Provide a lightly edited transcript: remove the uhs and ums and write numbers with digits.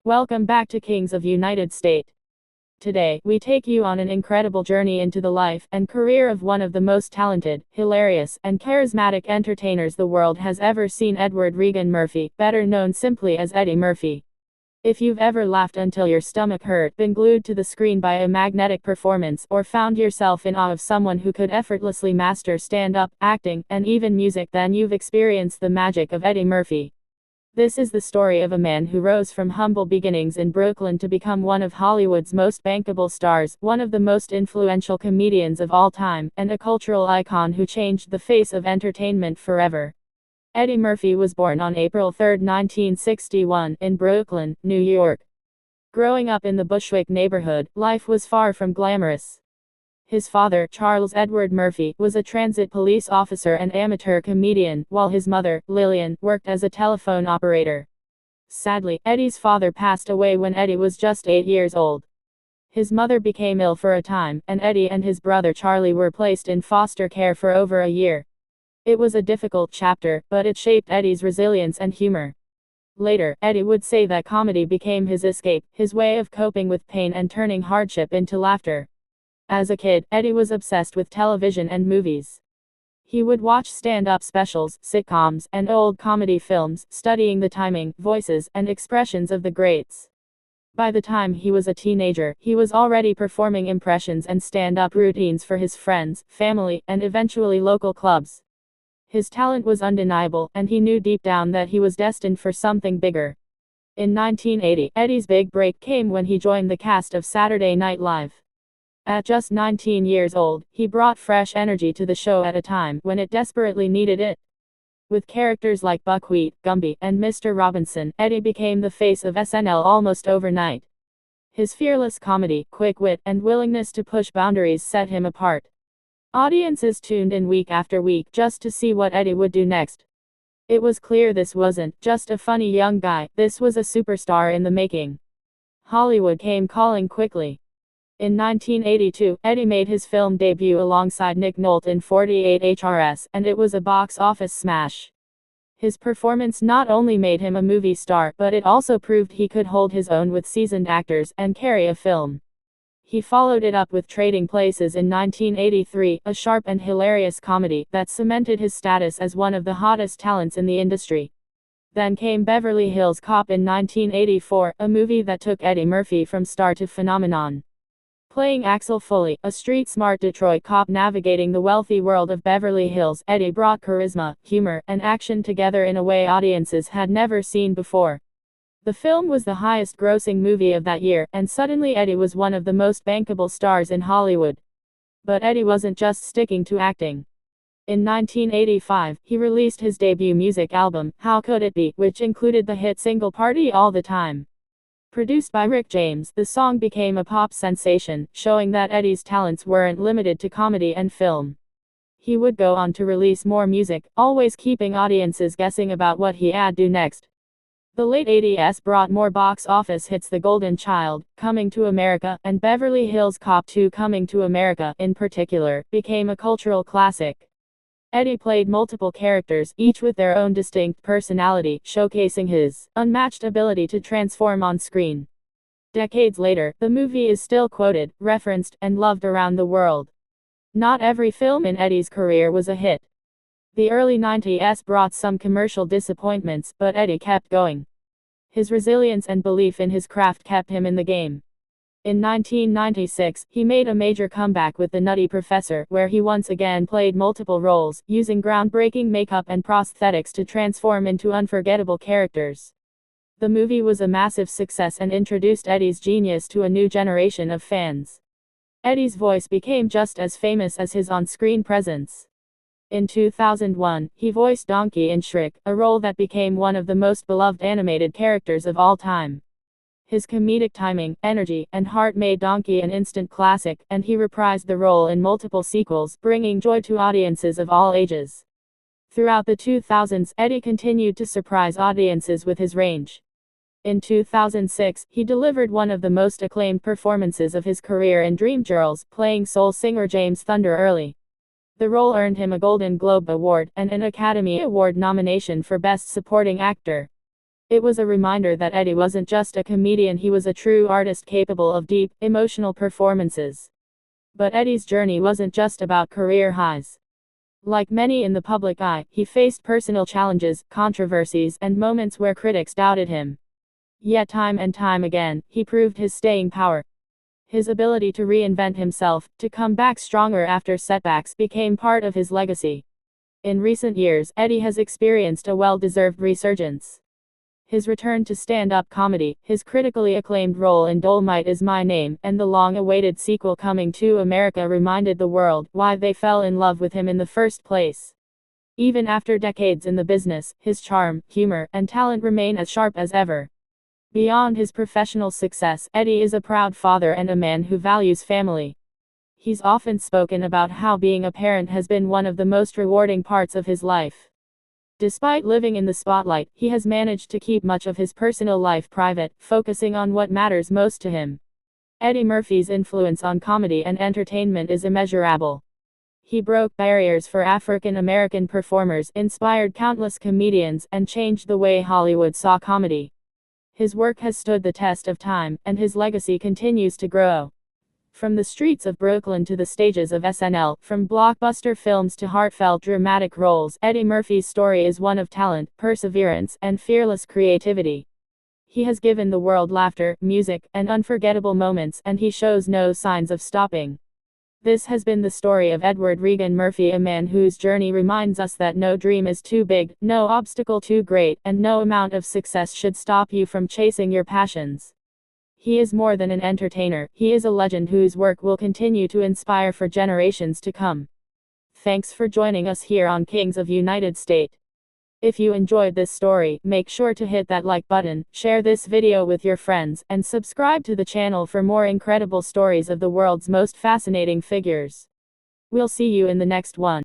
Welcome back to Kings of United States. Today, we take you on an incredible journey into the life and career of one of the most talented, hilarious, and charismatic entertainers the world has ever seen, Edward Regan Murphy, better known simply as Eddie Murphy. If you've ever laughed until your stomach hurt, been glued to the screen by a magnetic performance, or found yourself in awe of someone who could effortlessly master stand-up, acting, and even music, then you've experienced the magic of Eddie Murphy. This is the story of a man who rose from humble beginnings in Brooklyn to become one of Hollywood's most bankable stars, one of the most influential comedians of all time, and a cultural icon who changed the face of entertainment forever. Eddie Murphy was born on April 3, 1961, in Brooklyn, New York. Growing up in the Bushwick neighborhood, life was far from glamorous. His father, Charles Edward Murphy, was a transit police officer and amateur comedian, while his mother, Lillian, worked as a telephone operator. Sadly, Eddie's father passed away when Eddie was just 8 years old. His mother became ill for a time, and Eddie and his brother Charlie were placed in foster care for over a year. It was a difficult chapter, but it shaped Eddie's resilience and humor. Later, Eddie would say that comedy became his escape, his way of coping with pain and turning hardship into laughter. As a kid, Eddie was obsessed with television and movies. He would watch stand-up specials, sitcoms, and old comedy films, studying the timing, voices, and expressions of the greats. By the time he was a teenager, he was already performing impressions and stand-up routines for his friends, family, and eventually local clubs. His talent was undeniable, and he knew deep down that he was destined for something bigger. In 1980, Eddie's big break came when he joined the cast of Saturday Night Live. At just 19 years old, he brought fresh energy to the show at a time when it desperately needed it. With characters like Buckwheat, Gumby, and Mr. Robinson, Eddie became the face of SNL almost overnight. His fearless comedy, quick wit, and willingness to push boundaries set him apart. Audiences tuned in week after week just to see what Eddie would do next. It was clear this wasn't just a funny young guy, this was a superstar in the making. Hollywood came calling quickly. In 1982, Eddie made his film debut alongside Nick Nolte in 48 HRS, and it was a box office smash. His performance not only made him a movie star, but it also proved he could hold his own with seasoned actors and carry a film. He followed it up with Trading Places in 1983, a sharp and hilarious comedy that cemented his status as one of the hottest talents in the industry. Then came Beverly Hills Cop in 1984, a movie that took Eddie Murphy from star to phenomenon. Playing Axel Foley, a street-smart Detroit cop navigating the wealthy world of Beverly Hills, Eddie brought charisma, humor, and action together in a way audiences had never seen before. The film was the highest-grossing movie of that year, and suddenly Eddie was one of the most bankable stars in Hollywood. But Eddie wasn't just sticking to acting. In 1985, he released his debut music album, How Could It Be, which included the hit single Party All the Time. Produced by Rick James, the song became a pop sensation, showing that Eddie's talents weren't limited to comedy and film. He would go on to release more music, always keeping audiences guessing about what he'd do next. The late 80s brought more box office hits, The Golden Child, Coming to America, and Beverly Hills Cop 2 Coming to America, in particular, became a cultural classic. Eddie played multiple characters, each with their own distinct personality, showcasing his unmatched ability to transform on screen. Decades later, the movie is still quoted, referenced, and loved around the world. Not every film in Eddie's career was a hit. The early 90s brought some commercial disappointments, but Eddie kept going. His resilience and belief in his craft kept him in the game. In 1996, he made a major comeback with The Nutty Professor, where he once again played multiple roles, using groundbreaking makeup and prosthetics to transform into unforgettable characters. The movie was a massive success and introduced Eddie's genius to a new generation of fans. Eddie's voice became just as famous as his on-screen presence. In 2001, he voiced Donkey in Shrek, a role that became one of the most beloved animated characters of all time. His comedic timing, energy, and heart made Donkey an instant classic, and he reprised the role in multiple sequels, bringing joy to audiences of all ages. Throughout the 2000s, Eddie continued to surprise audiences with his range. In 2006, he delivered one of the most acclaimed performances of his career in Dreamgirls, playing soul singer James Thunder Early. The role earned him a Golden Globe Award and an Academy Award nomination for Best Supporting Actor. It was a reminder that Eddie wasn't just a comedian, he was a true artist capable of deep, emotional performances. But Eddie's journey wasn't just about career highs. Like many in the public eye, he faced personal challenges, controversies, and moments where critics doubted him. Yet time and time again, he proved his staying power. His ability to reinvent himself, to come back stronger after setbacks, became part of his legacy. In recent years, Eddie has experienced a well-deserved resurgence. His return to stand-up comedy, his critically acclaimed role in Dolomite Is My Name, and the long-awaited sequel Coming to America reminded the world why they fell in love with him in the first place. Even after decades in the business, his charm, humor, and talent remain as sharp as ever. Beyond his professional success, Eddie is a proud father and a man who values family. He's often spoken about how being a parent has been one of the most rewarding parts of his life. Despite living in the spotlight, he has managed to keep much of his personal life private, focusing on what matters most to him. Eddie Murphy's influence on comedy and entertainment is immeasurable. He broke barriers for African American performers, inspired countless comedians, and changed the way Hollywood saw comedy. His work has stood the test of time, and his legacy continues to grow. From the streets of Brooklyn to the stages of SNL, from blockbuster films to heartfelt dramatic roles, Eddie Murphy's story is one of talent, perseverance, and fearless creativity. He has given the world laughter, music, and unforgettable moments, and he shows no signs of stopping. This has been the story of Edward Regan Murphy, a man whose journey reminds us that no dream is too big, no obstacle too great, and no amount of success should stop you from chasing your passions. He is more than an entertainer, he is a legend whose work will continue to inspire for generations to come. Thanks for joining us here on Kings of United States. If you enjoyed this story, make sure to hit that like button, share this video with your friends, and subscribe to the channel for more incredible stories of the world's most fascinating figures. We'll see you in the next one.